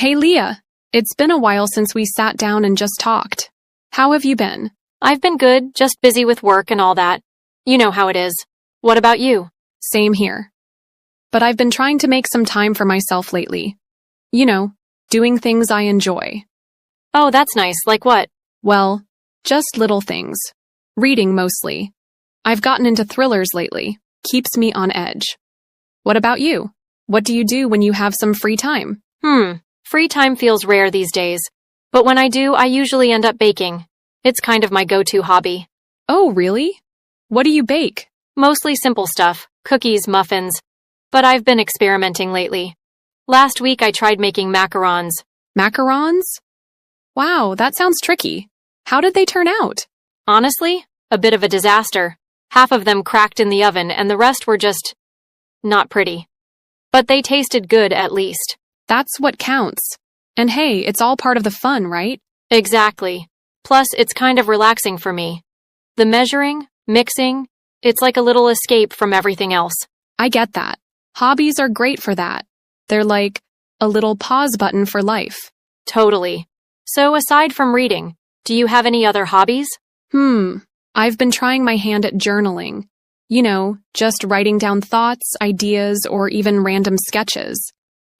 Hey Leah, it's been a while since we sat down and just talked. How have you been? I've been good, just busy with work and all that. You know how it is. What about you? Same here. But I've been trying to make some time for myself lately. You know, doing things I enjoy. Oh, that's nice. Like what? Well, just little things. Reading mostly. I've gotten into thrillers lately. Keeps me on edge. What about you? What do you do when you have some free time? Free time feels rare these days. But when I do, I usually end up baking. It's kind of my go-to hobby. Oh, really? What do you bake? Mostly simple stuff, cookies, muffins. But I've been experimenting lately. Last week I tried making macarons. Macarons? Wow, that sounds tricky. How did they turn out? Honestly, a bit of a disaster. Half of them cracked in the oven and the rest were just not pretty. But they tasted good at least. That's what counts. And hey, it's all part of the fun, right? Exactly. Plus, it's kind of relaxing for me. The measuring, mixing, it's like a little escape from everything else. I get that. Hobbies are great for that. They're like a little pause button for life. Totally. So aside from reading, do you have any other hobbies? I've been trying my hand at journaling. You know, just writing down thoughts, ideas, or even random sketches.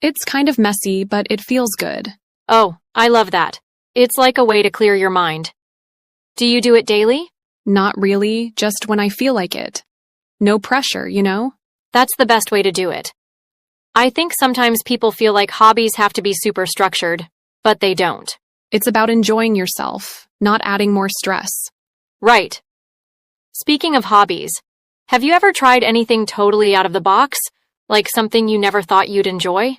It's kind of messy, but it feels good. Oh, I love that. It's like a way to clear your mind. Do you do it daily? Not really, just when I feel like it. No pressure, you know? That's the best way to do it. I think sometimes people feel like hobbies have to be super structured, but they don't. It's about enjoying yourself, not adding more stress. Right. Speaking of hobbies, have you ever tried anything totally out of the box? Like something you never thought you'd enjoy?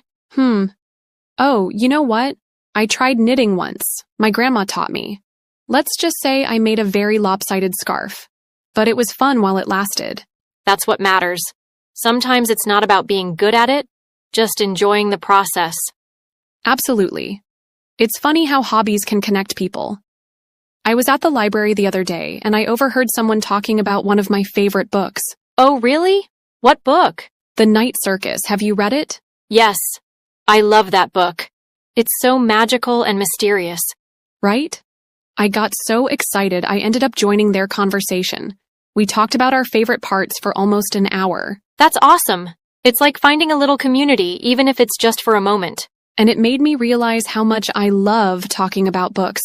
Oh, you know what? I tried knitting once. My grandma taught me. Let's just say I made a very lopsided scarf. But it was fun while it lasted. That's what matters. Sometimes it's not about being good at it, just enjoying the process. Absolutely. It's funny how hobbies can connect people. I was at the library the other day, and I overheard someone talking about one of my favorite books. Oh, really? What book? The Night Circus. Have you read it? Yes. I love that book. It's so magical and mysterious. Right? I got so excited I ended up joining their conversation. We talked about our favorite parts for almost an hour. That's awesome. It's like finding a little community, even if it's just for a moment. And it made me realize how much I love talking about books.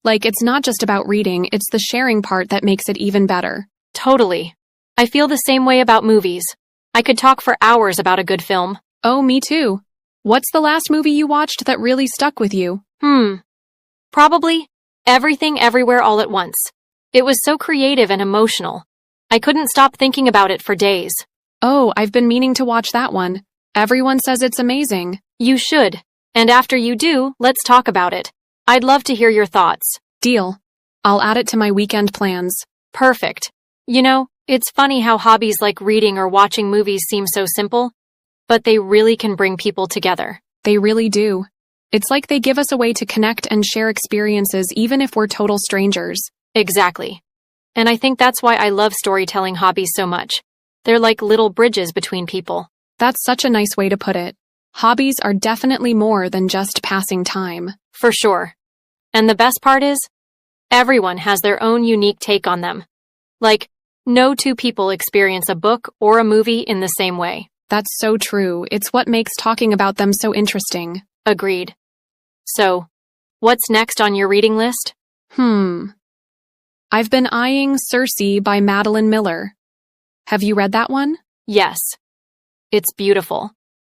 Like, it's not just about reading, it's the sharing part that makes it even better. Totally. I feel the same way about movies. I could talk for hours about a good film. Oh, me too. What's the last movie you watched that really stuck with you? Probably Everything Everywhere All at Once. It was so creative and emotional. I couldn't stop thinking about it for days. Oh, I've been meaning to watch that one. Everyone says it's amazing. You should. And after you do, let's talk about it. I'd love to hear your thoughts. Deal. I'll add it to my weekend plans. Perfect. You know, it's funny how hobbies like reading or watching movies seem so simple, but they really can bring people together. They really do. It's like they give us a way to connect and share experiences even if we're total strangers. Exactly. And I think that's why I love storytelling hobbies so much. They're like little bridges between people. That's such a nice way to put it. Hobbies are definitely more than just passing time. For sure. And the best part is, everyone has their own unique take on them. Like, no two people experience a book or a movie in the same way. That's so true. It's what makes talking about them so interesting. Agreed. So, what's next on your reading list? I've been eyeing Circe by Madeline Miller. Have you read that one? Yes. It's beautiful.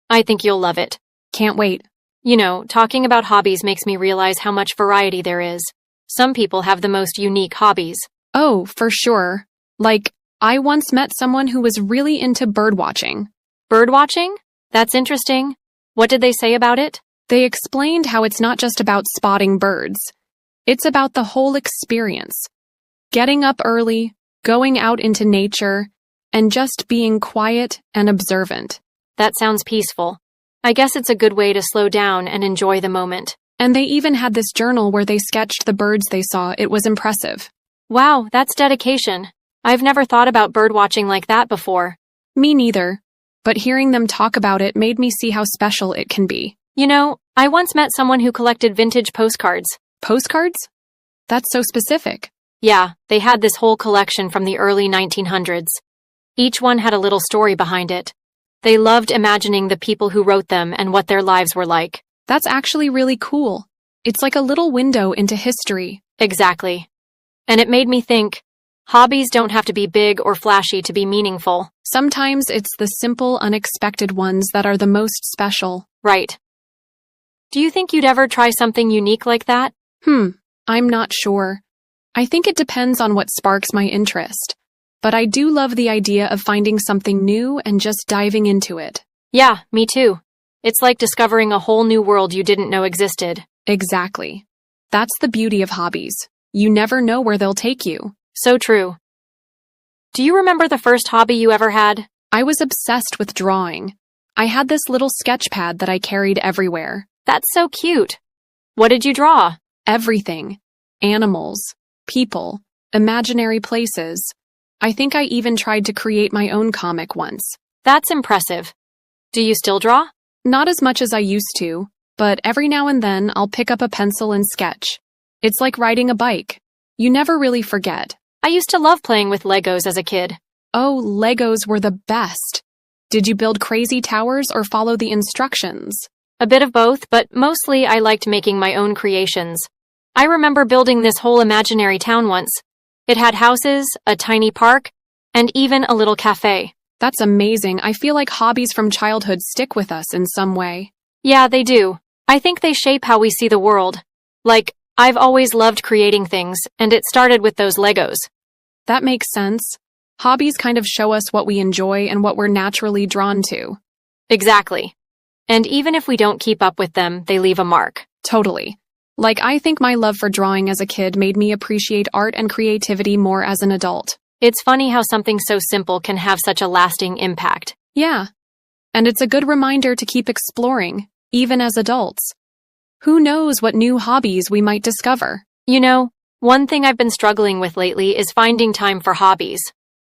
I think you'll love it. Can't wait. You know, talking about hobbies makes me realize how much variety there is. Some people have the most unique hobbies. Oh, for sure. Like, I once met someone who was really into birdwatching. Birdwatching? That's interesting. What did they say about it? They explained how it's not just about spotting birds. It's about the whole experience. Getting up early, going out into nature, and just being quiet and observant. That sounds peaceful. I guess it's a good way to slow down and enjoy the moment. And they even had this journal where they sketched the birds they saw. It was impressive. Wow, that's dedication. I've never thought about birdwatching like that before. Me neither. But hearing them talk about it made me see how special it can be. You know, I once met someone who collected vintage postcards. Postcards? That's so specific. Yeah, they had this whole collection from the early 1900s. Each one had a little story behind it. They loved imagining the people who wrote them and what their lives were like. That's actually really cool. It's like a little window into history. Exactly. And it made me think, hobbies don't have to be big or flashy to be meaningful. Sometimes it's the simple, unexpected ones that are the most special. Right. Do you think you'd ever try something unique like that? I'm not sure. I think it depends on what sparks my interest. But I do love the idea of finding something new and just diving into it. Yeah, me too. It's like discovering a whole new world you didn't know existed. Exactly. That's the beauty of hobbies. You never know where they'll take you. So true. Do you remember the first hobby you ever had? I was obsessed with drawing. I had this little sketch pad that I carried everywhere. That's so cute. What did you draw? Everything. Animals, people, imaginary places. I think I even tried to create my own comic once. That's impressive. Do you still draw? Not as much as I used to, but every now and then I'll pick up a pencil and sketch. It's like riding a bike. You never really forget. I used to love playing with Legos as a kid. Oh, Legos were the best. Did you build crazy towers or follow the instructions? A bit of both, but mostly I liked making my own creations. I remember building this whole imaginary town once. It had houses, a tiny park, and even a little cafe. That's amazing. I feel like hobbies from childhood stick with us in some way. Yeah, they do. I think they shape how we see the world. Like, I've always loved creating things, and it started with those Legos. That makes sense. Hobbies kind of show us what we enjoy and what we're naturally drawn to. Exactly. And even if we don't keep up with them, they leave a mark. Totally. Like, I think my love for drawing as a kid made me appreciate art and creativity more as an adult. It's funny how something so simple can have such a lasting impact. Yeah. And it's a good reminder to keep exploring, even as adults. Who knows what new hobbies we might discover? You know, one thing I've been struggling with lately is finding time for hobbies.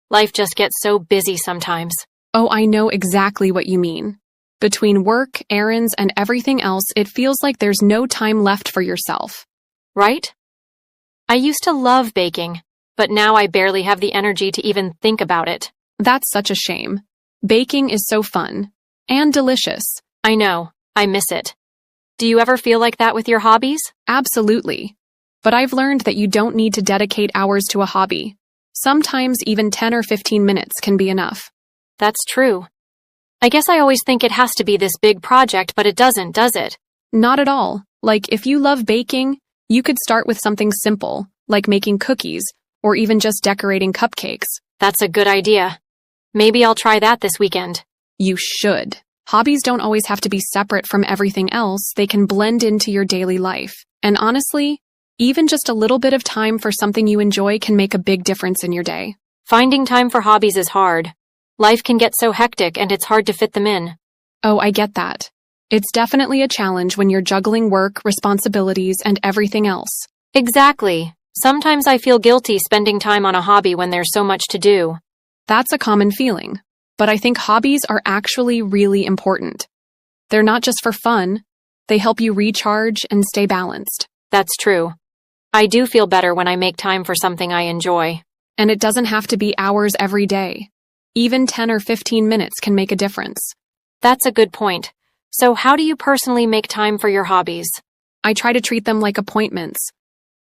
Life just gets so busy sometimes. Oh, I know exactly what you mean. Between work, errands, and everything else, it feels like there's no time left for yourself. Right? I used to love baking, but now I barely have the energy to even think about it. That's such a shame. Baking is so fun. And delicious. I know. I miss it. Do you ever feel like that with your hobbies? Absolutely. But I've learned that you don't need to dedicate hours to a hobby. Sometimes even 10 or 15 minutes can be enough. That's true. I guess I always think it has to be this big project, but it doesn't, does it? Not at all. Like, if you love baking, you could start with something simple, like making cookies, or even just decorating cupcakes. That's a good idea. Maybe I'll try that this weekend. You should. Hobbies don't always have to be separate from everything else. They can blend into your daily life. And honestly, even just a little bit of time for something you enjoy can make a big difference in your day. Finding time for hobbies is hard. Life can get so hectic and it's hard to fit them in. Oh, I get that. It's definitely a challenge when you're juggling work, responsibilities, and everything else. Exactly. Sometimes I feel guilty spending time on a hobby when there's so much to do. That's a common feeling. But I think hobbies are actually really important. They're not just for fun. They help you recharge and stay balanced. That's true. I do feel better when I make time for something I enjoy. And it doesn't have to be hours every day. Even 10 or 15 minutes can make a difference. That's a good point. So how do you personally make time for your hobbies? I try to treat them like appointments.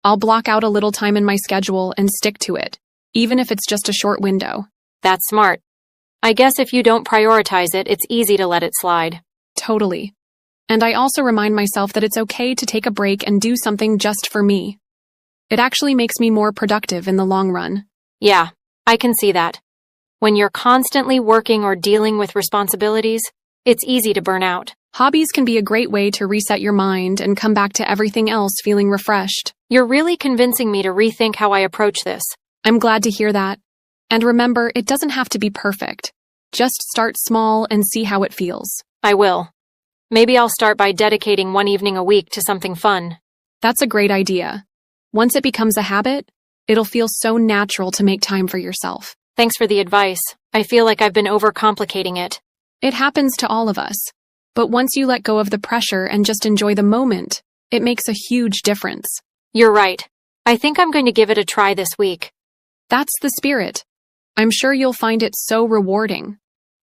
I'll block out a little time in my schedule and stick to it, even if it's just a short window. That's smart. I guess if you don't prioritize it, it's easy to let it slide. Totally. And I also remind myself that it's okay to take a break and do something just for me. It actually makes me more productive in the long run. Yeah, I can see that. When you're constantly working or dealing with responsibilities, it's easy to burn out. Hobbies can be a great way to reset your mind and come back to everything else feeling refreshed. You're really convincing me to rethink how I approach this. I'm glad to hear that. And remember, it doesn't have to be perfect. Just start small and see how it feels. I will. Maybe I'll start by dedicating one evening a week to something fun. That's a great idea. Once it becomes a habit, it'll feel so natural to make time for yourself. Thanks for the advice. I feel like I've been overcomplicating it. It happens to all of us. But once you let go of the pressure and just enjoy the moment, it makes a huge difference. You're right. I think I'm going to give it a try this week. That's the spirit. I'm sure you'll find it so rewarding.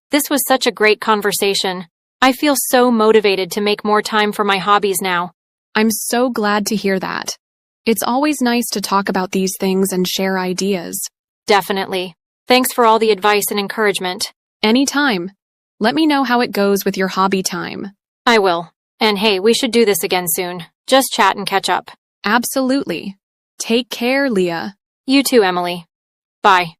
This was such a great conversation. I feel so motivated to make more time for my hobbies now. I'm so glad to hear that. It's always nice to talk about these things and share ideas. Definitely. Thanks for all the advice and encouragement. Anytime. Let me know how it goes with your hobby time. I will. And hey, we should do this again soon. Just chat and catch up. Absolutely. Take care, Leah. You too, Emily. Bye.